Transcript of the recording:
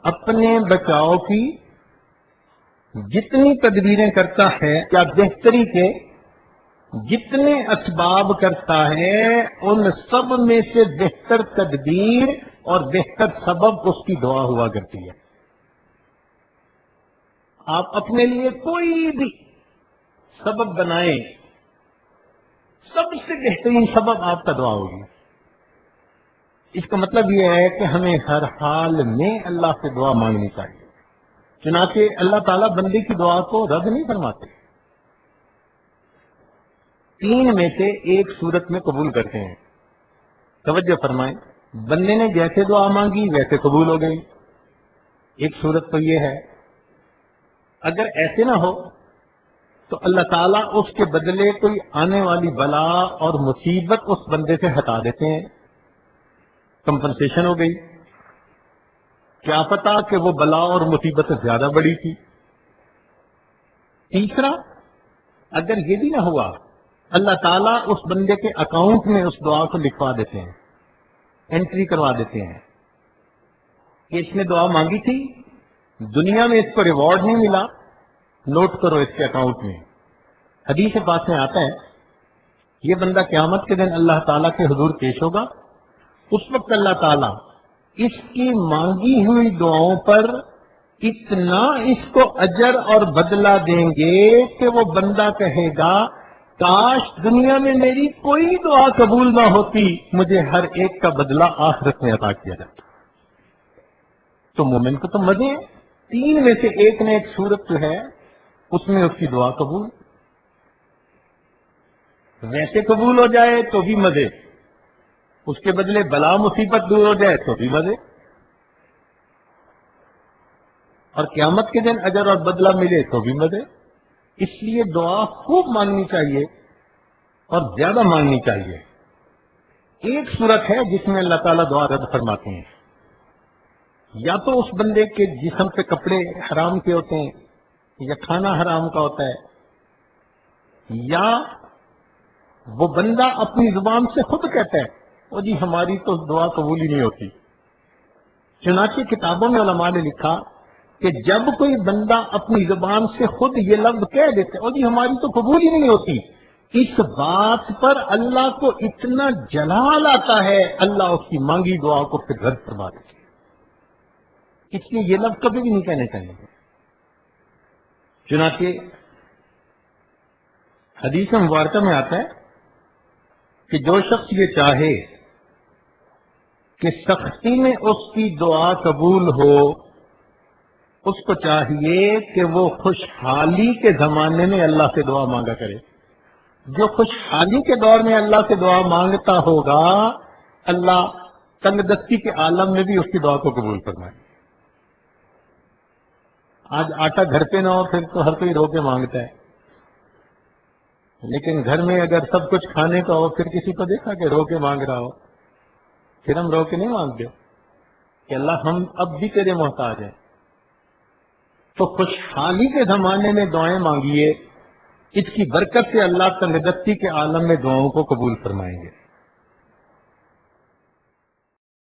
اپنے بچاؤ کی جتنی تدبیریں کرتا ہے یا بہتری کے جتنے اسباب کرتا ہے، ان سب میں سے بہتر تدبیر اور بہتر سبب اس کی دعا ہوا کرتی ہے۔ آپ اپنے لیے کوئی بھی سبب بنائیں، سب سے بہترین سبب آپ کا دعا ہوگی۔ اس کا مطلب یہ ہے کہ ہمیں ہر حال میں اللہ سے دعا مانگنی چاہیے۔ چنانچہ اللہ تعالیٰ بندے کی دعا کو رد نہیں فرماتے، تین میں سے ایک صورت میں قبول کرتے ہیں۔ توجہ فرمائیں، بندے نے جیسے دعا مانگی ویسے قبول ہو گئی۔ ایک صورت تو یہ ہے، اگر ایسے نہ ہو تو اللہ تعالیٰ اس کے بدلے کوئی آنے والی بلا اور مصیبت اس بندے سے ہٹا دیتے ہیں، کمپنسیشن ہو گئی۔ کیا پتا کہ وہ بلا اور مصیبت زیادہ بڑی تھی۔ تیسرا، اگر یہ بھی نہ ہوا، اللہ تعالیٰ اس بندے کے اکاؤنٹ میں اس دعا کو لکھوا دیتے ہیں، انٹری کروا دیتے ہیں کہ اس نے دعا مانگی تھی، دنیا میں اس کو ریوارڈ نہیں ملا، نوٹ کرو اس کے اکاؤنٹ میں۔ حدیث پاک میں آتا ہے یہ بندہ قیامت کے دن اللہ تعالیٰ کے حضور پیش ہوگا، اس وقت اللہ تعالیٰ اس کی مانگی ہوئی دعاؤں پر اتنا اس کو اجر اور بدلہ دیں گے کہ وہ بندہ کہے گا کاش دنیا میں میری کوئی دعا قبول نہ ہوتی، مجھے ہر ایک کا بدلہ آخرت میں عطا کیا جاتا۔ تو مومن کو تو مزے ہیں، تین میں سے ایک نے ایک صورت جو ہے اس میں اس کی دعا قبول، ویسے قبول ہو جائے تو بھی مزے، اس کے بدلے بلا مصیبت دور ہو جائے تو بھی مزے، اور قیامت کے دن اجر اور بدلہ ملے تو بھی مزے۔ اس لیے دعا خوب مانگنی چاہیے اور زیادہ مانگنی چاہیے۔ ایک صورت ہے جس میں اللہ تعالیٰ دعا رد فرماتے ہیں، یا تو اس بندے کے جسم پہ کپڑے حرام کے ہوتے ہیں یا کھانا حرام کا ہوتا ہے، یا وہ بندہ اپنی زبان سے خود کہتا ہے وہ جی ہماری تو دعا قبول ہی نہیں ہوتی۔ چنانچہ کتابوں میں علماء نے لکھا کہ جب کوئی بندہ اپنی زبان سے خود یہ لفظ کہہ دیتا ہے اور جی ہماری تو قبول ہی نہیں ہوتی، اس بات پر اللہ کو اتنا جلال آتا ہے، اللہ اس کی مانگی دعا کو پھر رد فرما دیتے ہیں۔ اس لیے یہ لفظ کبھی بھی نہیں کہنے چاہیے۔ چنانچہ حدیث مبارکہ میں آتا ہے کہ جو شخص یہ چاہے کہ سختی میں اس کی دعا قبول ہو، اس کو چاہیے کہ وہ خوشحالی کے زمانے میں اللہ سے دعا مانگا کرے۔ جو خوشحالی کے دور میں اللہ سے دعا مانگتا ہوگا، اللہ تنگ دستی کے عالم میں بھی اس کی دعا کو قبول فرمائے۔ آج آٹا گھر پہ نہ ہو پھر تو ہر کوئی رو کے مانگتا ہے، لیکن گھر میں اگر سب کچھ کھانے کا ہو پھر کسی کو دیکھا کہ رو کے مانگ رہا ہو، پھر ہم رو کے نہیں مانگتے کہ اللہ ہم اب بھی تیرے محتاج ہیں۔ تو خوشحالی کے زمانے میں دعائیں مانگیے، اس کی برکت سے اللہ تنگ دستی کے عالم میں دعاؤں کو قبول فرمائیں گے۔